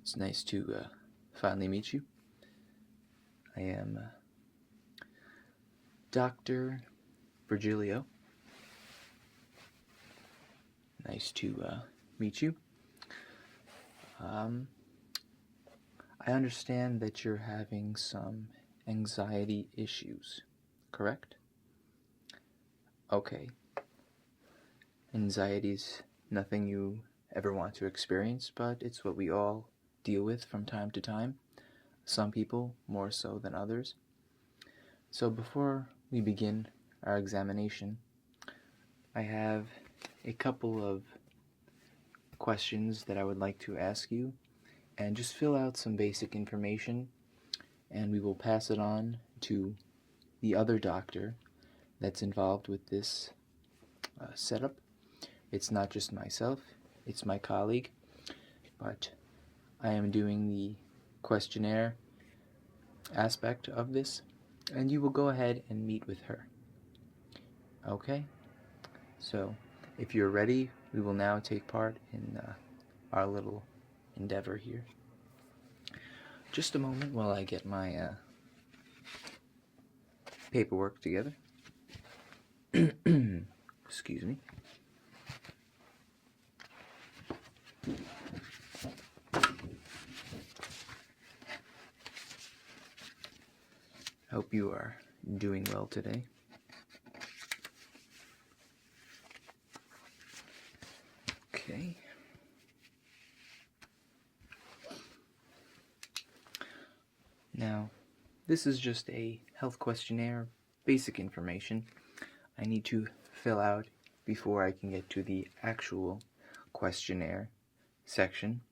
It's nice to finally meet you. I am Dr. Virgilio. Nice to meet you. I understand that you're having some anxiety issues, correct? Okay. Anxiety's nothing you ever want to experience, but it's what we all deal with from time to time. Some people more so than others. So before we begin our examination, I have a couple of questions that I would like to ask you, and just fill out some basic information, and we will pass it on to the other doctor that's involved with this setup. It's not just myself, it's my colleague, but I am doing the questionnaire aspect of this, and you will go ahead and meet with her. Okay? So, if you're ready, we will now take part in our little endeavor here. Just a moment while I get my paperwork together. Excuse me. Hope you are doing well today. Okay. Now, this is just a health questionnaire, basic information I need to fill out before I can get to the actual questionnaire section.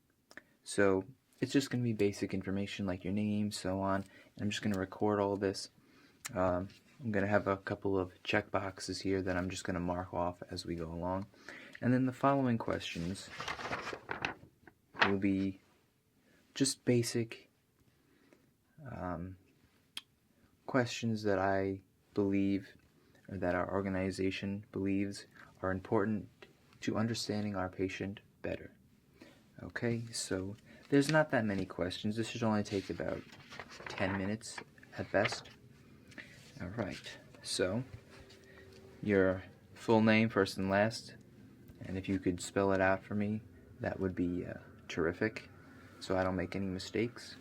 So it's just going to be basic information like your name, so on. And I'm just going to record all this. I'm going to have a couple of check boxes here that I'm just going to mark off as we go along. And then the following questions will be just basic questions that I believe, or that our organization believes, are important to understanding our patient better. Okay, so there's not that many questions. This should only take about 10 minutes at best. Alright, so your full name, first and last, and if you could spell it out for me, that would be terrific, so I don't make any mistakes.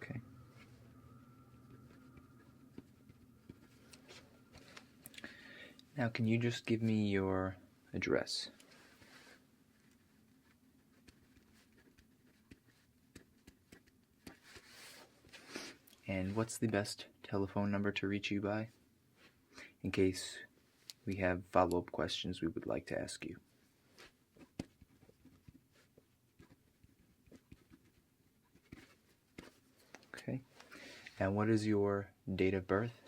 Okay. Now, can you just give me your address? And what's the best telephone number to reach you by, in case we have follow-up questions we would like to ask you? Okay. And what is your date of birth?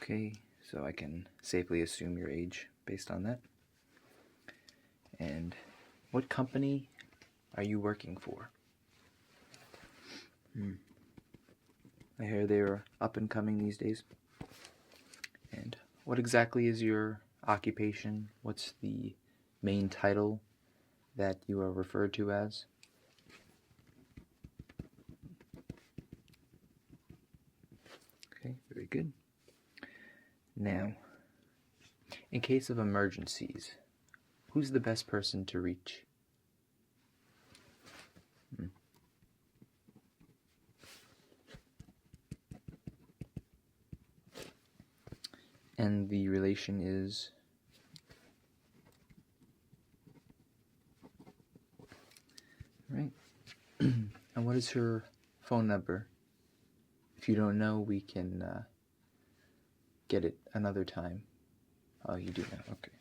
Okay, so I can safely assume your age based on that. And what company are you working for? I hear they're up and coming these days. And what exactly is your occupation? What's the main title that you are referred to as? Okay, very good. Now, in case of emergencies, who's the best person to reach? And the relation is? Right. And what is her phone number? If you don't know, we can get it another time. Oh, you do know. Okay.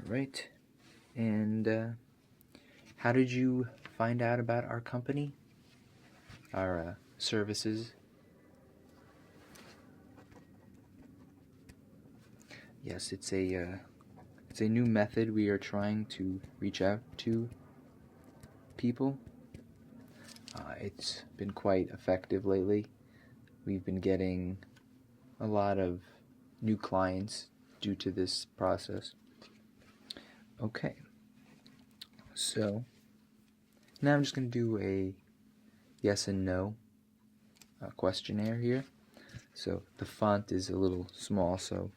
Right. And how did you find out about our company, our services? Yes, it's a new method we are trying to reach out to people. It's been quite effective lately. We've been getting a lot of new clients due to this process. Okay, so now I'm just going to do a yes and no questionnaire here. So the font is a little small, so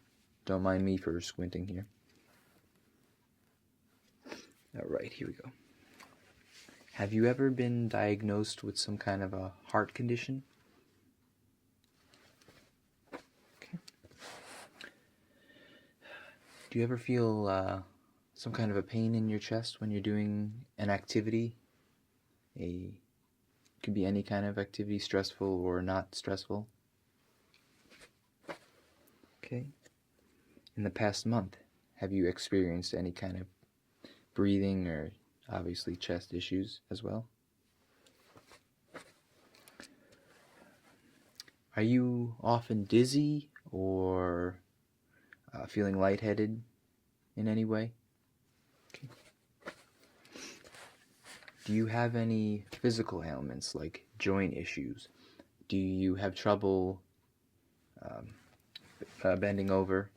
don't mind me for squinting here. Alright, here we go. Have you ever been diagnosed with some kind of a heart condition? Okay. Do you ever feel some kind of a pain in your chest when you're doing an activity? Could be any kind of activity, stressful or not stressful. Okay. In the past month, have you experienced any kind of breathing or obviously chest issues as well? Are you often dizzy or feeling lightheaded in any way? Okay. Do you have any physical ailments like joint issues? Do you have trouble bending over?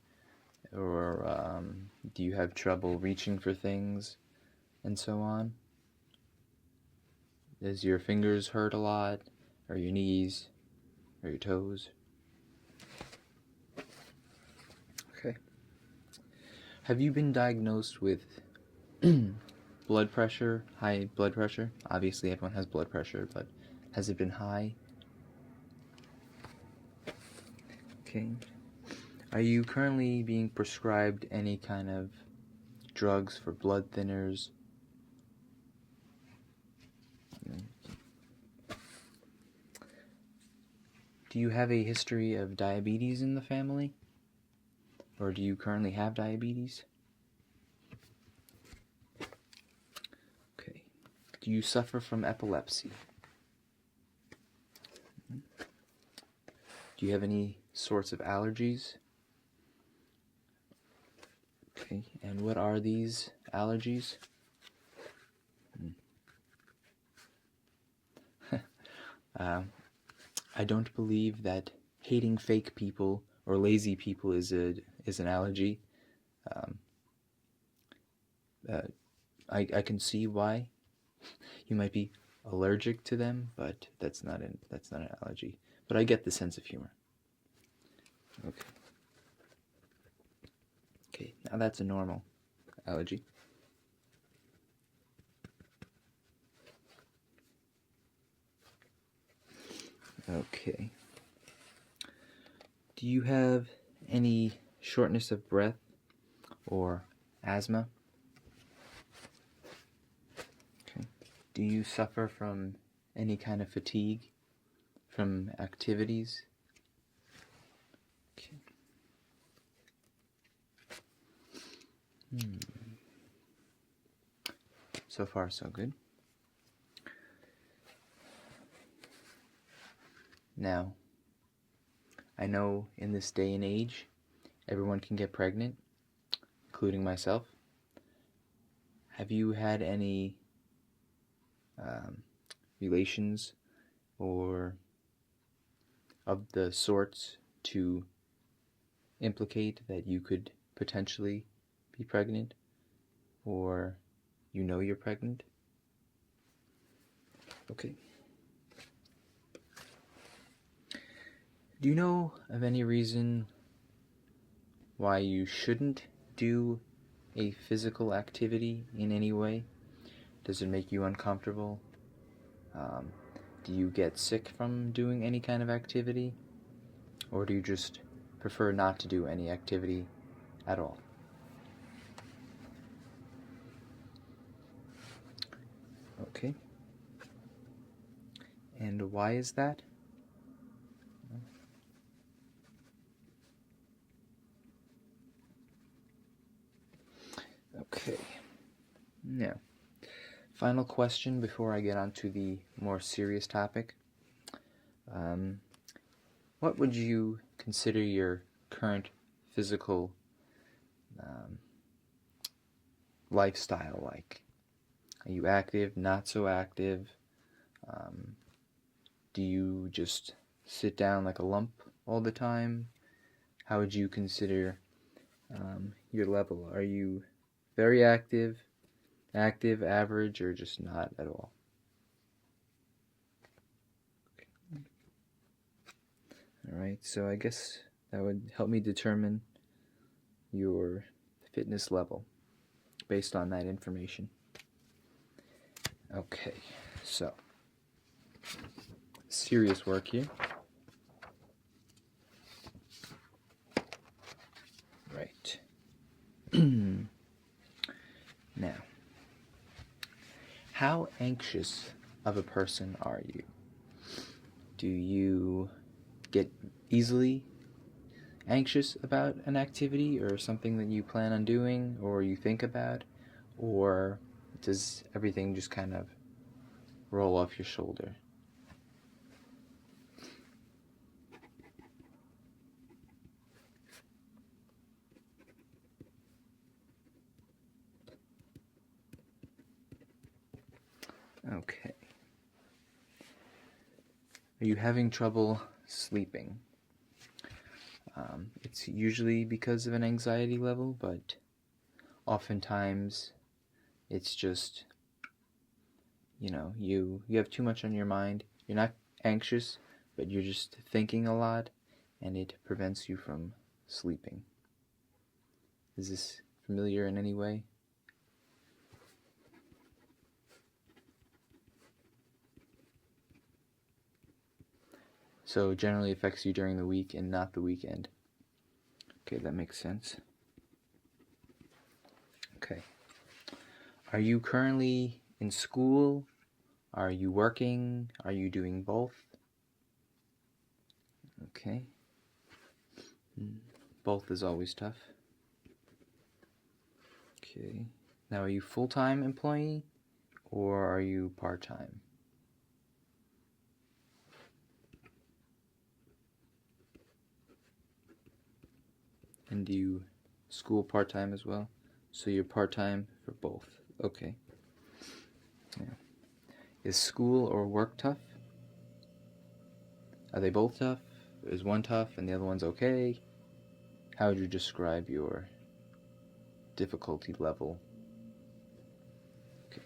Or do you have trouble reaching for things and so on? Does your fingers hurt a lot? Or your knees? Or your toes? Okay. Have you been diagnosed with blood pressure, high blood pressure? Obviously everyone has blood pressure, but has it been high? Okay. Are you currently being prescribed any kind of drugs for blood thinners? Do you have a history of diabetes in the family? Or do you currently have diabetes? Okay. Do you suffer from epilepsy? Do you have any sorts of allergies? Okay, and what are these allergies? I don't believe that hating fake people or lazy people is an allergy. I can see why you might be allergic to them, but that's not an allergy. But I get the sense of humor. Okay. Okay, now that's a normal allergy. Okay. Do you have any shortness of breath or asthma? Okay. Do you suffer from any kind of fatigue from activities? Okay. So far, so good. Now, I know in this day and age, everyone can get pregnant, including myself. Have you had any relations or of the sorts to implicate that you could potentially be pregnant, or you know you're pregnant? Okay. Do you know of any reason why you shouldn't do a physical activity in any way? Does it make you uncomfortable? Do you get sick from doing any kind of activity? Or do you just prefer not to do any activity at all? Okay. And why is that? Okay. Now, final question before I get on to the more serious topic. What would you consider your current physical lifestyle like? Are you active, not so active? Do you just sit down like a lump all the time? How would you consider your level? Are you very active, average, or just not at all? Okay. Alright, so I guess that would help me determine your fitness level based on that information. Okay, so serious work here. Right. Now, how anxious of a person are you? Do you get easily anxious about an activity or something that you plan on doing or you think about? Or does everything just kind of roll off your shoulder? Okay. Are you having trouble sleeping? It's usually because of an anxiety level, but oftentimes it's just, you have too much on your mind. You're not anxious, but you're just thinking a lot, and it prevents you from sleeping. Is this familiar in any way? So it generally affects you during the week and not the weekend. Okay, that makes sense. Okay. Are you currently in school? Are you working? Are you doing both? Okay. Both is always tough. Okay. Now, are you full-time employee or are you part-time? And do you school part-time as well? So you're part-time for both. Okay. Yeah. Is school or work tough? Are they both tough? Is one tough and the other one's okay? How would you describe your difficulty level? Okay.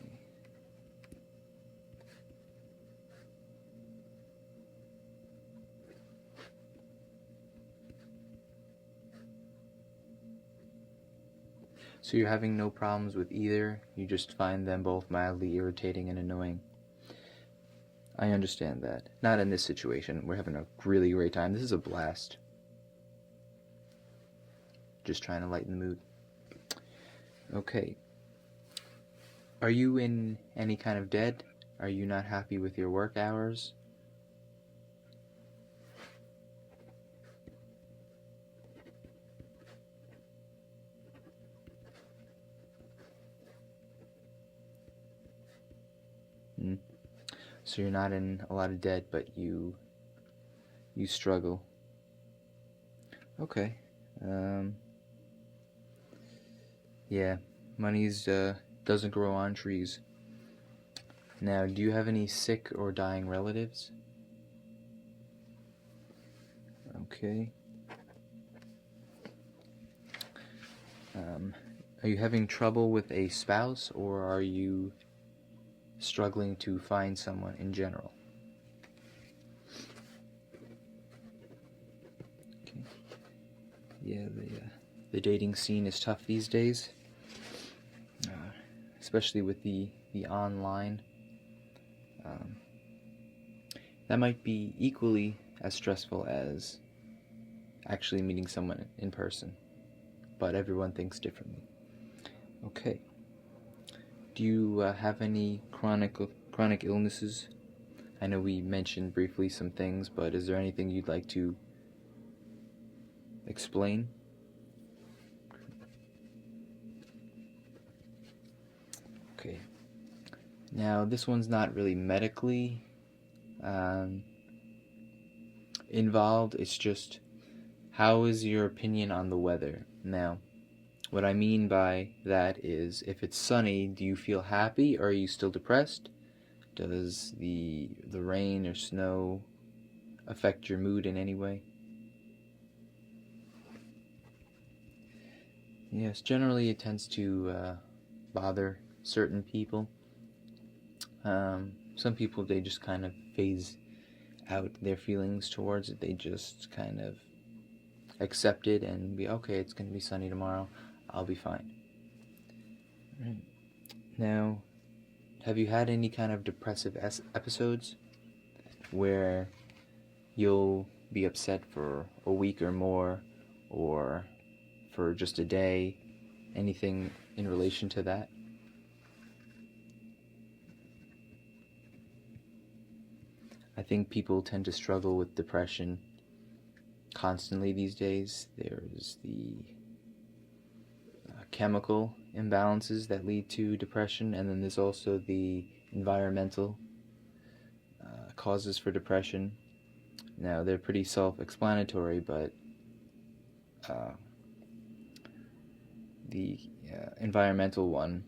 So you're having no problems with either, you just find them both mildly irritating and annoying. I understand that. Not in this situation. We're having a really great time. This is a blast. Just trying to lighten the mood. Okay. Are you in any kind of debt? Are you not happy with your work hours? So you're not in a lot of debt, but you struggle. Okay. Yeah, money's doesn't grow on trees. Now, do you have any sick or dying relatives? Okay. Are you having trouble with a spouse, or are you struggling to find someone in general? Okay. Yeah, the dating scene is tough these days, especially with the online. That might be equally as stressful as actually meeting someone in person, but everyone thinks differently. Okay. Do you have any chronic illnesses? I know we mentioned briefly some things, but is there anything you'd like to explain? Now, this one's not really medically involved. It's just, how is your opinion on the weather? Now, what I mean by that is, if it's sunny, do you feel happy, or are you still depressed? Does the rain or snow affect your mood in any way? Yes, generally it tends to bother certain people. Some people, they just kind of phase out their feelings towards it. They just kind of accept it and be, okay, it's going to be sunny tomorrow, I'll be fine. Right. Now, have you had any kind of depressive episodes where you'll be upset for a week or more, or for just a day? Anything in relation to that? I think people tend to struggle with depression constantly these days. There's the chemical imbalances that lead to depression, and then there's also the environmental causes for depression. Now, they're pretty self-explanatory, but the environmental one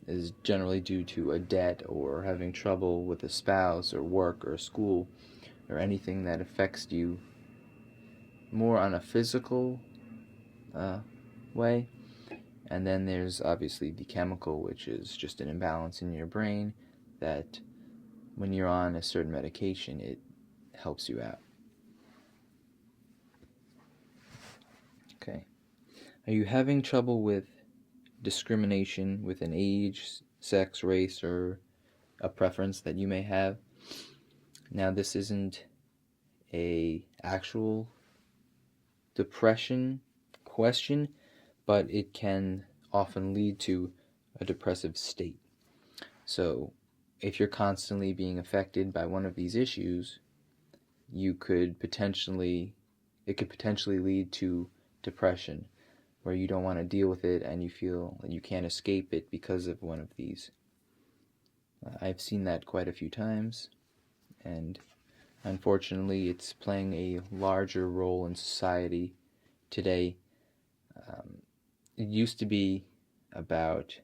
is generally due to a debt, or having trouble with a spouse or work or school, or anything that affects you more on a physical way. And then there's obviously the chemical, which is just an imbalance in your brain that when you're on a certain medication, it helps you out. Okay. Are you having trouble with discrimination with an age, sex, race, or a preference that you may have? Now, this isn't a actual depression question, but it can often lead to a depressive state. So, if you're constantly being affected by one of these issues, it could potentially lead to depression, where you don't want to deal with it and you feel that you can't escape it because of one of these. I've seen that quite a few times, and unfortunately it's playing a larger role in society today. It used to be it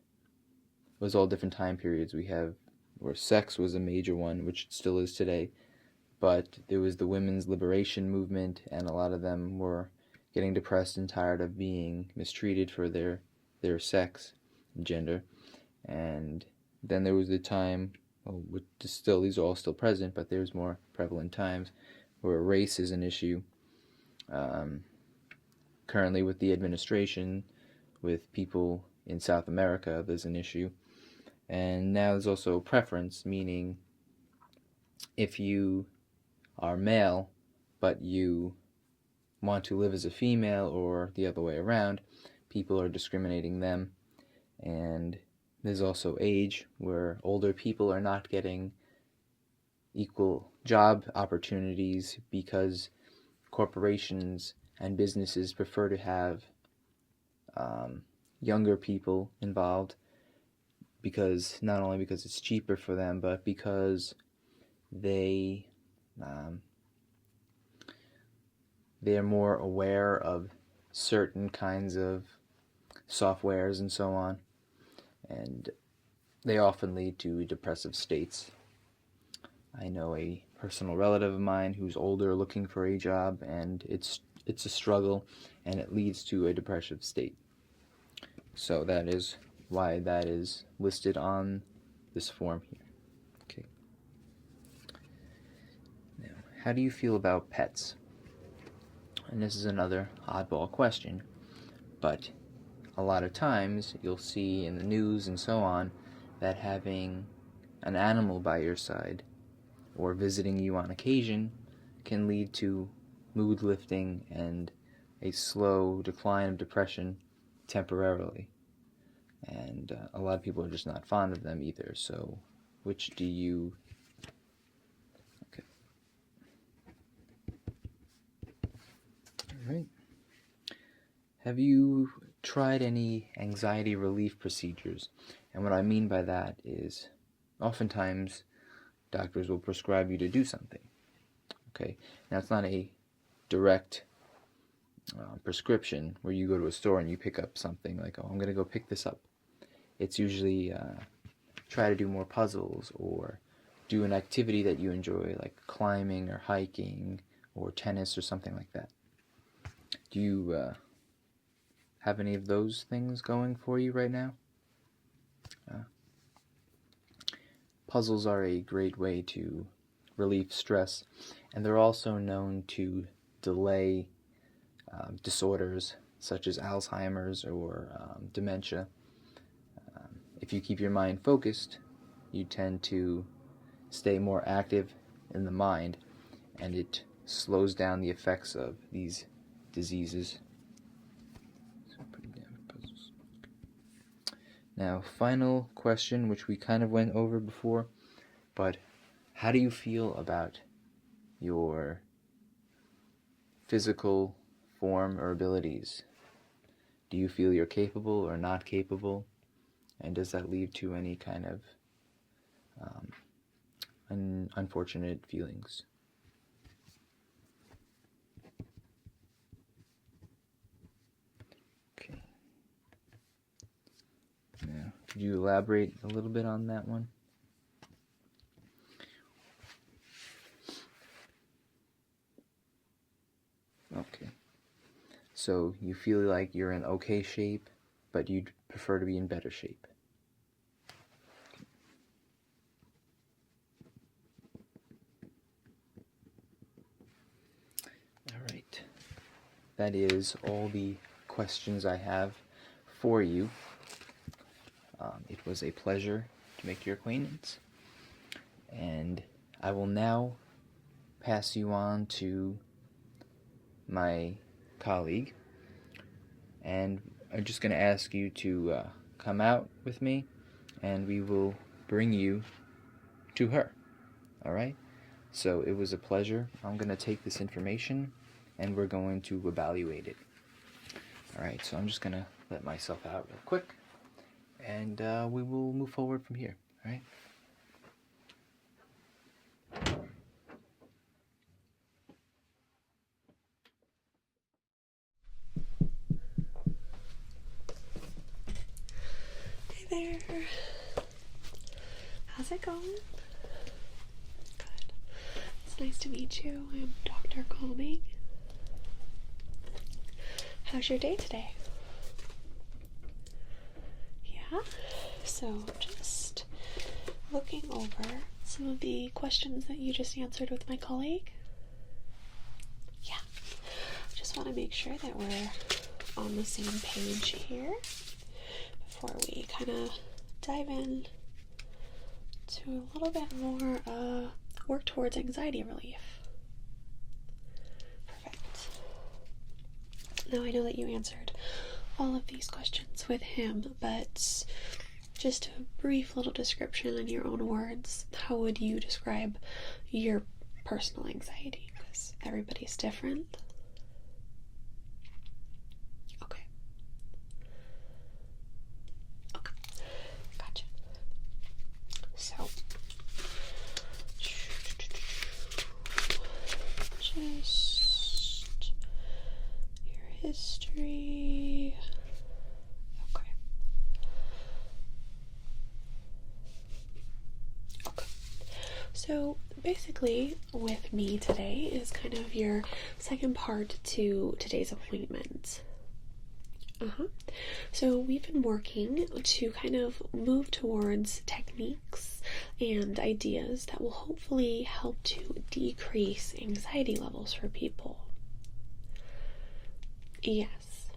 was all different time periods. We have where sex was a major one, which it still is today, but there was the women's liberation movement, and a lot of them were getting depressed and tired of being mistreated for their sex and gender. And then there was the time, these are all still present, but there's more prevalent times where race is an issue. Currently with the administration, with people in South America, there's an issue. And now there's also preference, meaning if you are male, but you want to live as a female, or the other way around, people are discriminating them. And there's also age, where older people are not getting equal job opportunities because corporations and businesses prefer to have younger people involved, because not only because it's cheaper for them, but because they're more aware of certain kinds of softwares and so on, and they often lead to depressive states. I know a personal relative of mine who's older, looking for a job, and it's a struggle, and it leads to a depressive state. So that is why that is listed on this form here. Okay. Now, how do you feel about pets? And this is another oddball question, but a lot of times you'll see in the news and so on that having an animal by your side or visiting you on occasion can lead to mood lifting and a slow decline of depression temporarily. And a lot of people are just not fond of them either. So, which do you... Okay. All right. Have you tried any anxiety relief procedures? And what I mean by that is, oftentimes doctors will prescribe you to do something. Okay, now it's not a direct prescription where you go to a store and you pick up something like, oh, I'm going to go pick this up. It's usually try to do more puzzles or do an activity that you enjoy, like climbing or hiking or tennis or something like that. Do you have any of those things going for you right now? Puzzles are a great way to relieve stress, and they're also known to delay disorders such as Alzheimer's or dementia. If you keep your mind focused, you tend to stay more active in the mind, and it slows down the effects of these diseases. Now, final question, which we kind of went over before, but how do you feel about your physical form or abilities? Do you feel you're capable or not capable? And does that lead to any kind of unfortunate feelings? Okay. Now, could you elaborate a little bit on that one? Okay. So you feel like you're in okay shape, but you'd prefer to be in better shape. All right. That is all the questions I have for you. It was a pleasure to make your acquaintance, and I will now pass you on to my colleague, and I'm just going to ask you to come out with me, and we will bring you to her. All right? So it was a pleasure. I'm going to take this information, and we're going to evaluate it. All right, so I'm just going to let myself out real quick, and we will move forward from here. All right? Hey there. How's it going? Good. It's nice to meet you. I'm Dr. Calming. How's your day today? Yeah? So just looking over some of the questions that you just answered with my colleague. Yeah. Just want to make sure that we're on the same page here before we kind of dive in to a little bit more work towards anxiety relief. Perfect. Now I know that you answered all of these questions with him, but just a brief little description in your own words. How would you describe your personal anxiety? Because everybody's different. Okay. Gotcha. So, just your history. Okay. So basically with me today is kind of your second part to today's appointment. So we've been working to kind of move towards techniques and ideas that will hopefully help to decrease anxiety levels for people. Yes.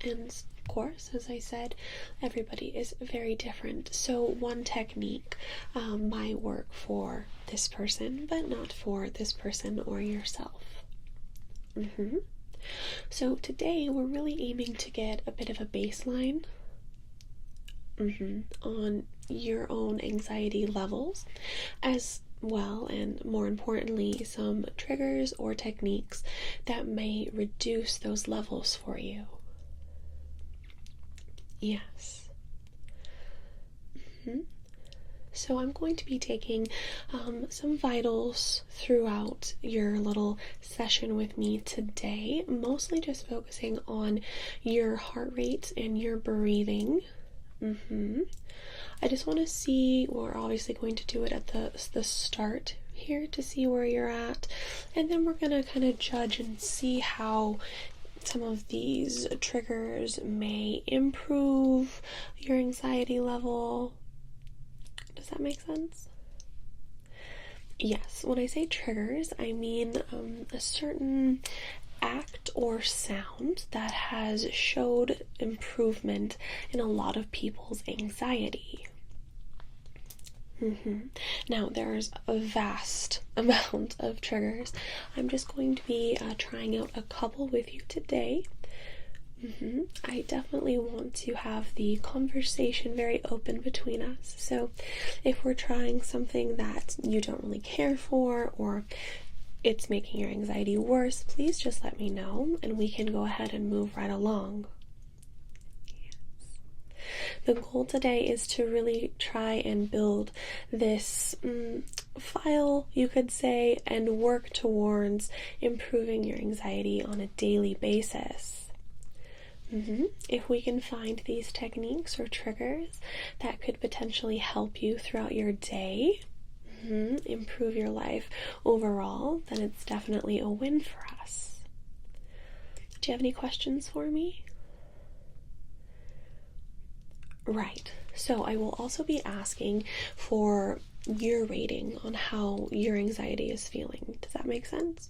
And of course, as I said, everybody is very different. So one technique might work for this person, but not for this person or yourself. So today we're really aiming to get a bit of a baseline on your own anxiety levels, as well, and more importantly, some triggers or techniques that may reduce those levels for you. Yes. So I'm going to be taking some vitals throughout your little session with me today, mostly just focusing on your heart rate and your breathing. I just want to see, we're obviously going to do it at the start here to see where you're at, and then we're going to kind of judge and see how some of these triggers may improve your anxiety level. Does that make sense? Yes, when I say triggers, I mean a certain act or sound that has showed improvement in a lot of people's anxiety. Now, there's a vast amount of triggers. I'm just going to be trying out a couple with you today. I definitely want to have the conversation very open between us. So if we're trying something that you don't really care for, or it's making your anxiety worse, please just let me know and we can go ahead and move right along. The goal today is to really try and build this file, you could say, and work towards improving your anxiety on a daily basis. If we can find these techniques or triggers that could potentially help you throughout your day, improve your life overall, then it's definitely a win for us. Do you have any questions for me? Right. So I will also be asking for your rating on how your anxiety is feeling. Does that make sense?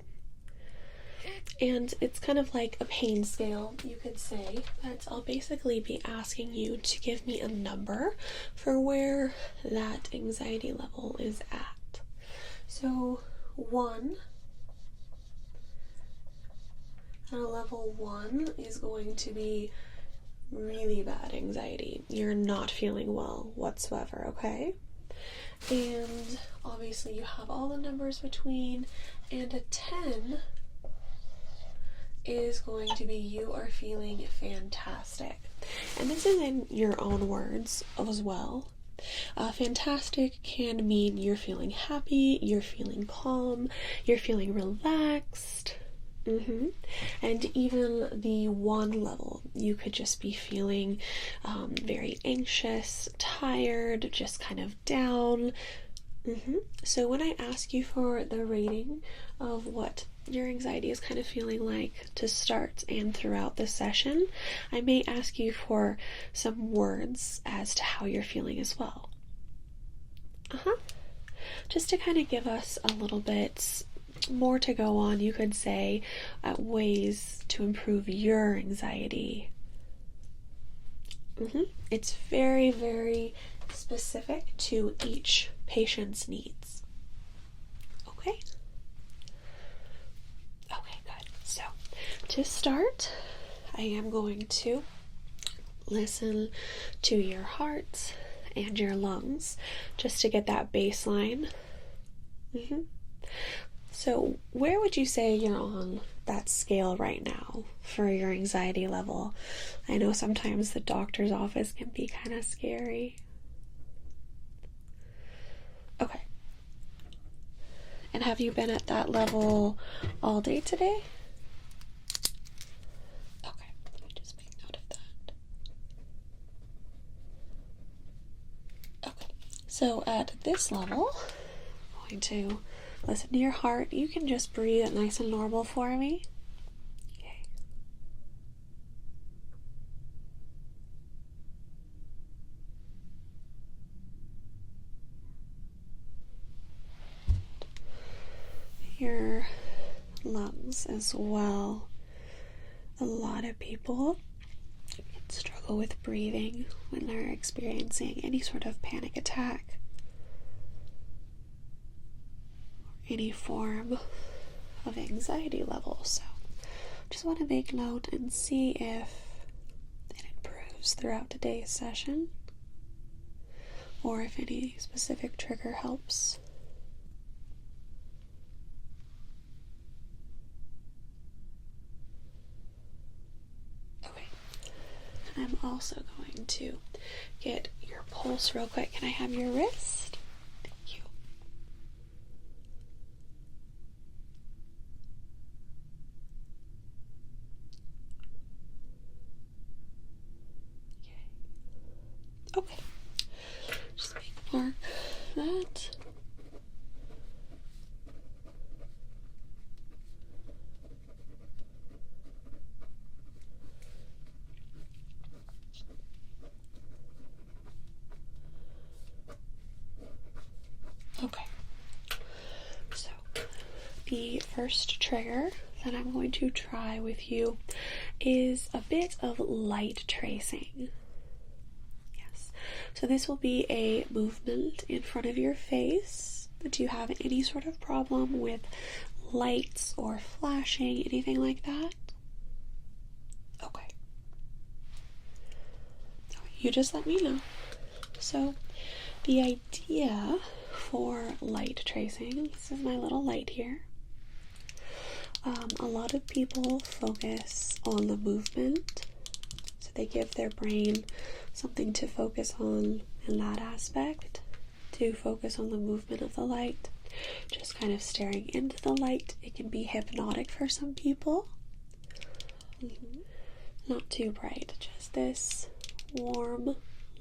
And it's kind of like a pain scale, you could say, but I'll basically be asking you to give me a number for where that anxiety level is at. So 1, at a level 1 is going to be really bad anxiety. You're not feeling well whatsoever, okay? And obviously you have all the numbers between, and a 10 is going to be you are feeling fantastic. And this is in your own words as well. Fantastic can mean you're feeling happy, you're feeling calm, you're feeling relaxed. And even the 1 level, you could just be feeling very anxious, tired, just kind of down. So when I ask you for the rating of what your anxiety is kind of feeling like to start and throughout the session, I may ask you for some words as to how you're feeling as well. Just to kind of give us a little bit more to go on, you could say, ways to improve your anxiety. It's very, very specific to each patient's needs. Okay? Okay, good. So, to start, I am going to listen to your heart and your lungs just to get that baseline. So where would you say you're on that scale right now for your anxiety level? I know sometimes the doctor's office can be kind of scary. Okay. And have you been at that level all day today? Okay, let me just make note of that. Okay, so at this level, I'm going to listen to your heart. You can just breathe nice and normal for me. Okay. Your lungs as well. A lot of people struggle with breathing when they're experiencing any sort of panic attack, any form of anxiety level. So just want to make note and see if it improves throughout today's session, or if any specific trigger helps. Okay, I'm also going to get your pulse real quick. Can I have your wrist? Okay. Just make a mark of that. Okay. So, the first trigger that I'm going to try with you is a bit of light tracing. Yes. So this will be a movement in front of your face. Do you have any sort of problem with lights or flashing, anything like that? Okay. You just let me know. So the idea for light tracing, this is my little light here. A lot of people focus on the movement, so they give their brain something to focus on in that aspect, to focus on the movement of the light, just kind of staring into the light. It can be hypnotic for some people. Not too bright, just this warm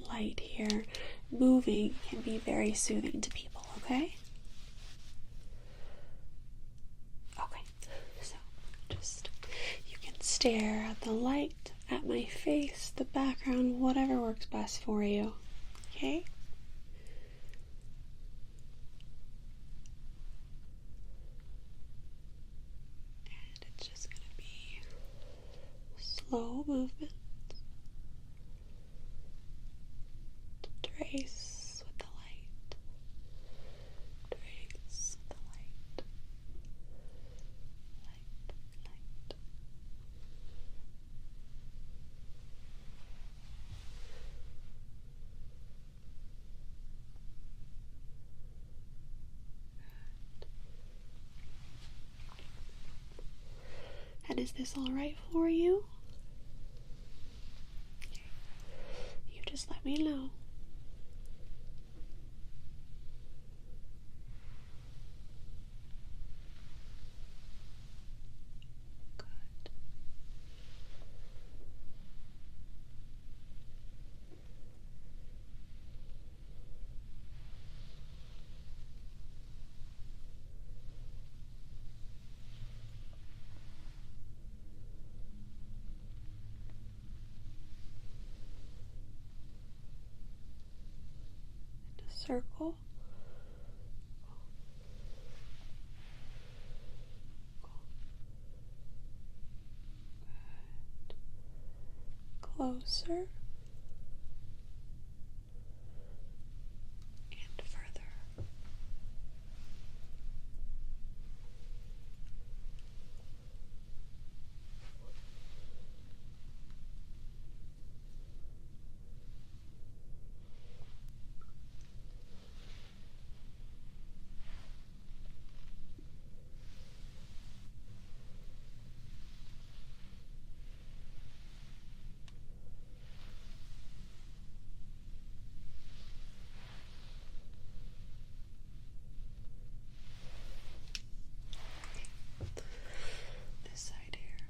light here moving can be very soothing to people, okay? Okay, so just you can stare at the light, at my face, the background, whatever works best for you, okay? And it's just going to be slow movement. Trace with the light. Trace with the light. Light. And is this all right for you? Okay. You just let me know. Circle. Closer and further. This side here.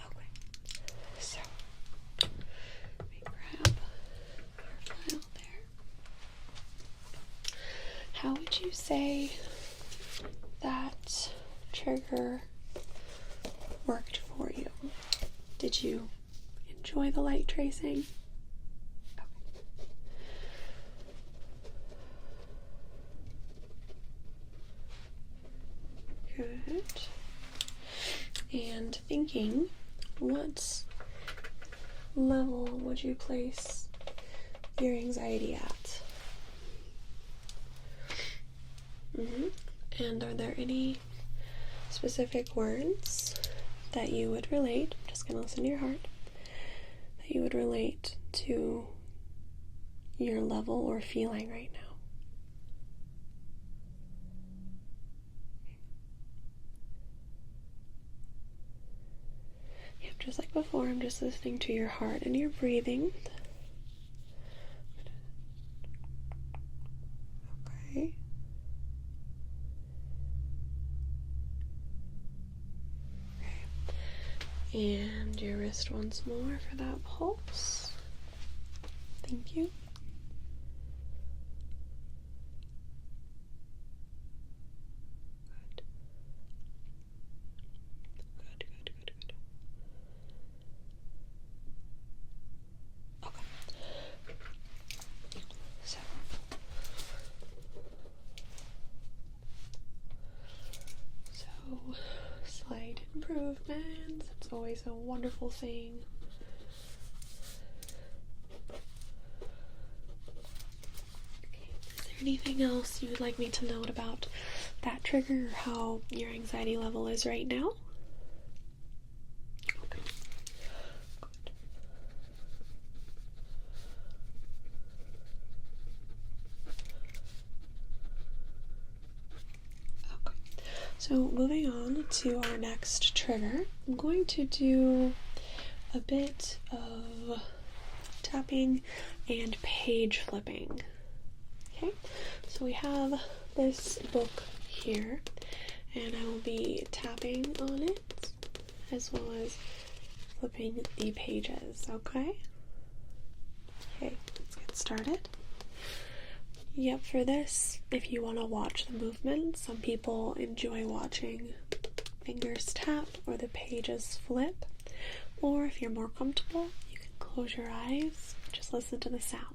Okay. So let me grab our file there. How would you say that trigger worked for you? Did you enjoy the light tracing? Okay. Good. And thinking, what level would you place your anxiety at? And are there any specific words that you would relate, I'm just going to listen to your heart, that you would relate to your level or feeling right now? just like before, I'm just listening to your heart and your breathing. Okay. And your wrist once more for that pulse. Thank you. Good. Good. Okay. So slight improvements. It's always a wonderful thing. Is there anything else you would like me to note about that trigger or how your anxiety level is right now? Okay. Good. Okay. So moving on to our next trigger, I'm going to do a bit of tapping and page flipping. Okay, so we have this book here, and I will be tapping on it as well as flipping the pages. Okay, let's get started. Yep, for this, if you want to watch the movement, some people enjoy watching fingers tap or the pages flip, or if you're more comfortable, you can close your eyes, just listen to the sounds.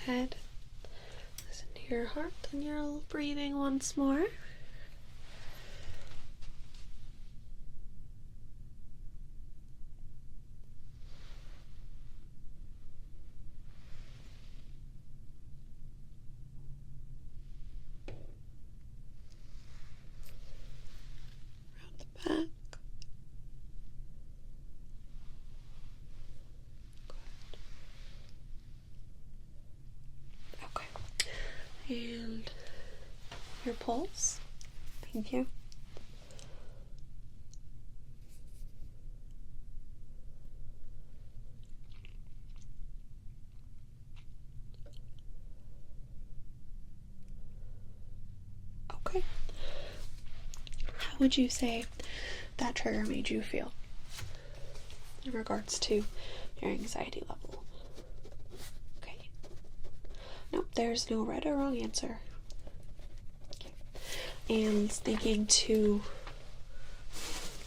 Head. Listen to your heart and your breathing once more. And your pulse. Thank you. Okay. How would you say that trigger made you feel in regards to your anxiety level? Okay. Nope, there's no right or wrong answer. Okay. And thinking to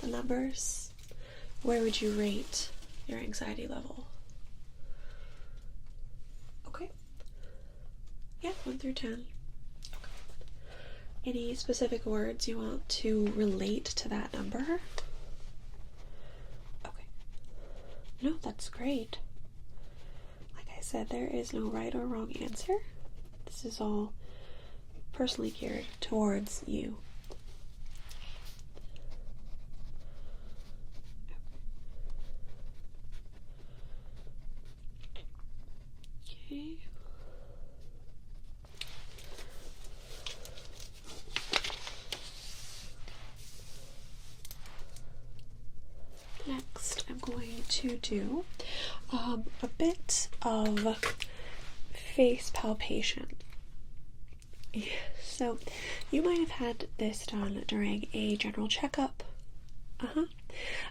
the numbers, where would you rate your anxiety level? Okay. Yeah, 1 through 10. Okay. Any specific words you want to relate to that number? Okay. No, that's great. Like I said, there is no right or wrong answer. This is all personally geared towards you. Okay. Next, I'm going to do a bit of face palpation. So, you might have had this done during a general checkup,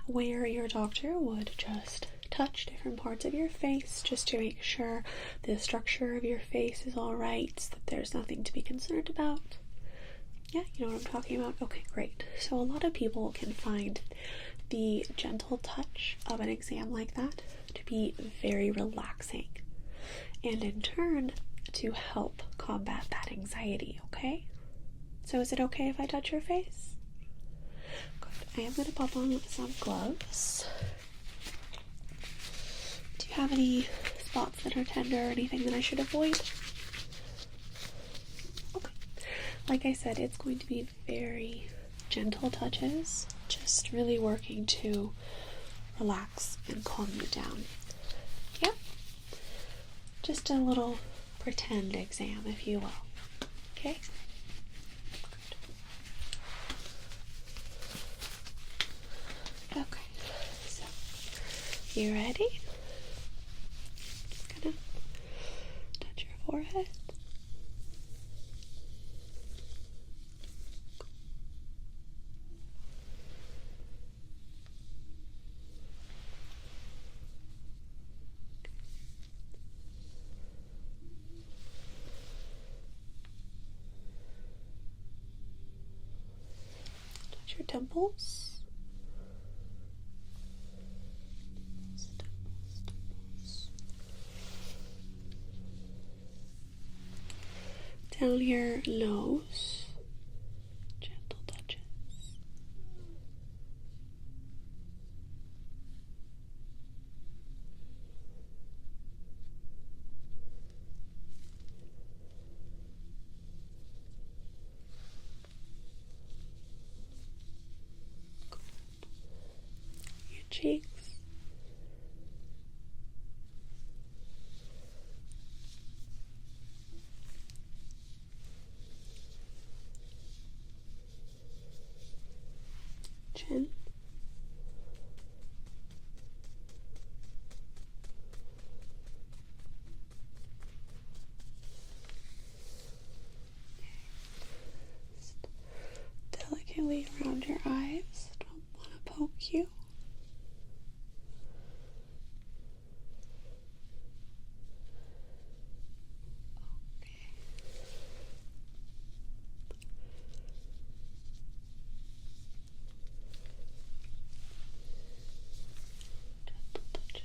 where your doctor would just touch different parts of your face just to make sure the structure of your face is all right, that there's nothing to be concerned about. Yeah, you know what I'm talking about? Okay, great. So a lot of people can find the gentle touch of an exam like that to be very relaxing, and in turn to help combat that anxiety, okay? So is it okay if I touch your face? Good. I am going to pop on some gloves. Do you have any spots that are tender or anything that I should avoid? Okay. Like I said, it's going to be very gentle touches, just really working to relax and calm you down. Yep. Just a little pretend exam, if you will. Okay? Good. Okay. So, you ready? Just gonna touch your forehead. Your temples. Down your nose. Gentle touches. Your cheeks. Chin. Just delicately around your eyes. Don't want to poke you. Okay. Gentle touches.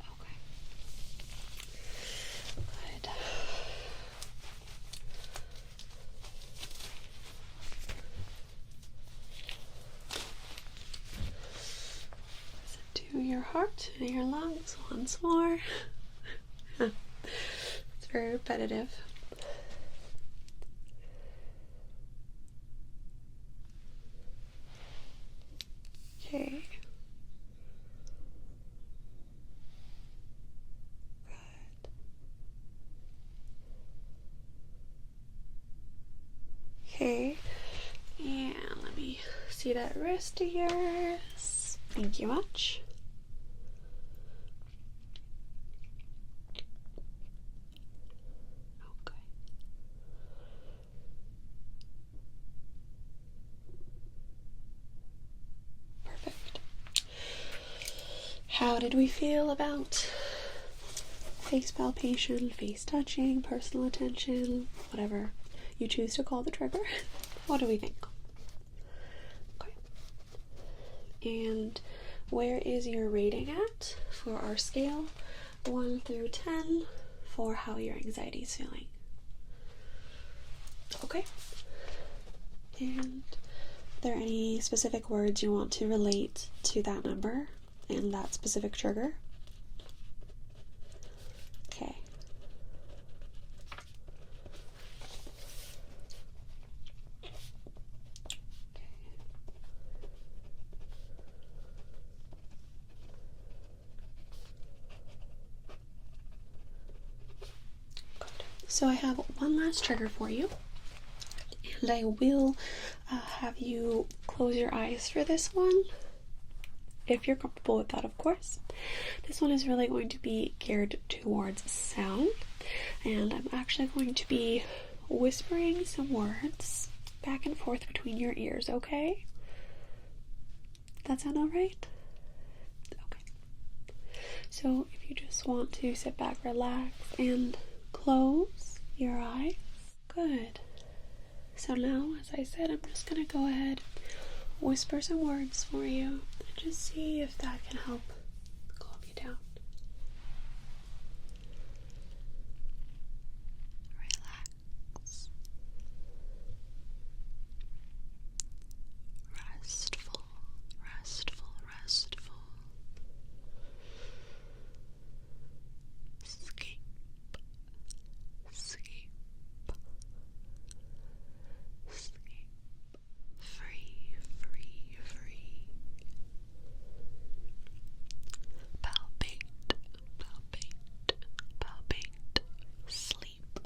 Okay. Good. Listen to your heart and your lungs once more. It's very repetitive. Okay. Okay, and let me see that wrist of yours. Thank you much. Okay. Perfect. How did we feel about face palpation, face touching, personal attention, whatever you choose to call the trigger? What do we think? Okay. And where is your rating at for our scale? 1 through 10 for how your anxiety is feeling. Okay. And are there any specific words you want to relate to that number and that specific trigger? Okay. So I have one last trigger for you, and I will have you close your eyes for this one, if you're comfortable with that, of course. This one is really going to be geared towards sound, and I'm actually going to be whispering some words back and forth between your ears, okay? That sound alright? Okay. So if you just want to sit back, relax, and close your eyes. Good. So now, as I said, I'm just going to go ahead, whisper some words for you, and just see if that can help calm you down. Relax. Restful, restful, restful. Escape, escape, escape. Free, free, free. Palpate, palpate, palpate. Sleep,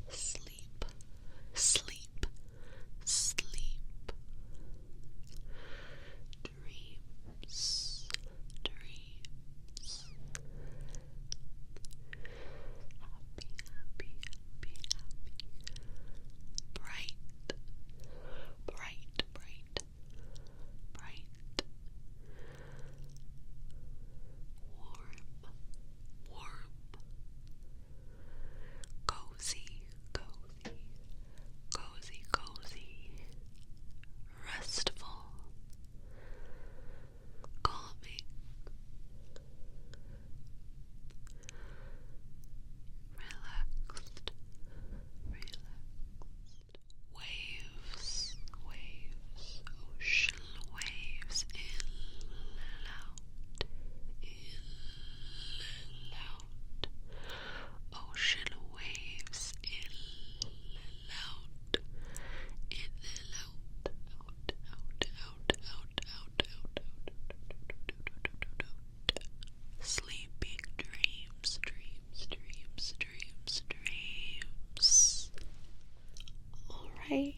sleep, sleep, sleep. Dreams, dreams. Happy, happy, happy, happy. Bright, bright, bright, bright. Warm, warm. Cozy, cozy, cozy, cozy. Restful, calming, relaxed, relaxed. Waves, waves, ocean waves, in loud, ocean waves, in loud, out, out, out, out, out, out. Sleeping dreams, dreams, dreams, dreams, dreams. Alright,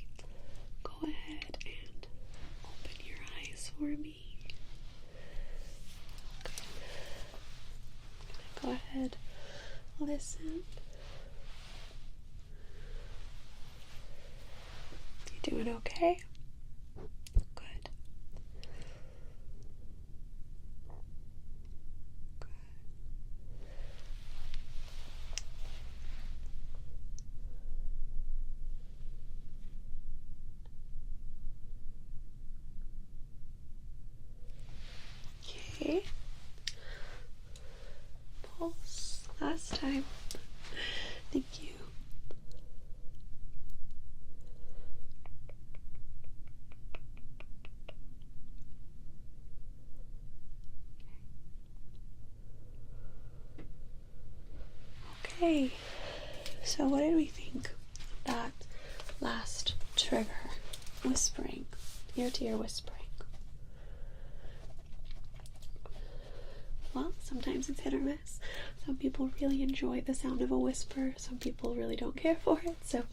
go ahead and open your eyes for me. Okay. Go ahead, listen. You doing okay? Good. Okay. Pulse. Last time. Thank you. Okay. So what did we think of that last trigger? Whispering, ear-to-ear whispering. Well, sometimes it's hit or miss. Some people really enjoy the sound of a whisper. Some people really don't care for it. So,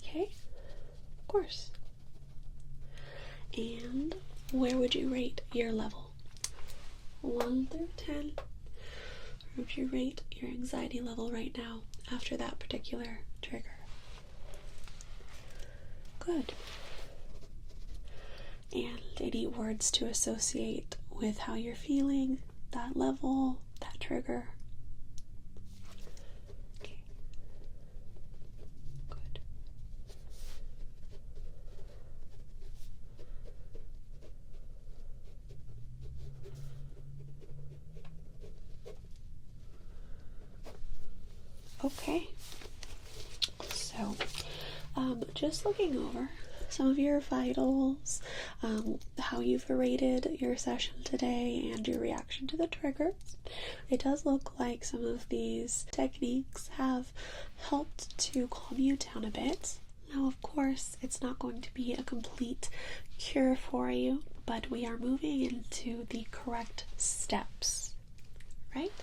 okay, of course. And where would you rate your level? 1 through 10. Where would you rate your anxiety level right now after that particular trigger? Good. And any words to associate with how you're feeling, that level, that trigger? Okay. Good. Okay. So, just looking over some of your vitals, how you've rated your session today, and your reaction to the triggers. It does look like some of these techniques have helped to calm you down a bit. Now, of course, it's not going to be a complete cure for you, but we are moving into the correct steps, right?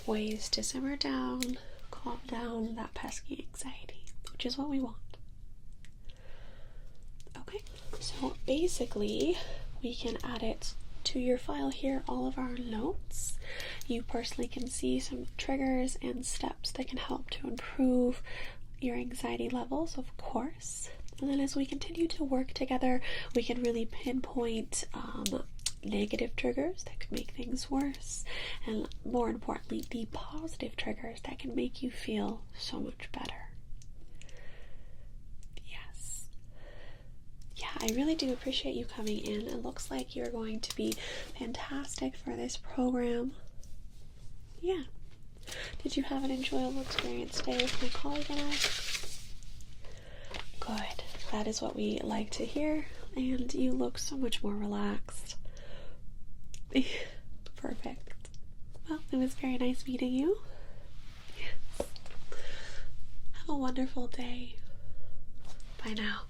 Ways to simmer down, calm down that pesky anxiety, which is what we want. Okay, so basically we can add it to your file here, all of our notes. You personally can see some triggers and steps that can help to improve your anxiety levels, of course. And then as we continue to work together, we can really pinpoint negative triggers that could make things worse, and more importantly, the positive triggers that can make you feel so much better. Yeah, I really do appreciate you coming in. It looks like you're going to be fantastic for this program. Yeah. Did you have an enjoyable experience today with my colleague and I? Good. That is what we like to hear. And you look so much more relaxed. Perfect. Well, it was very nice meeting you. Yes. Have a wonderful day. Bye now.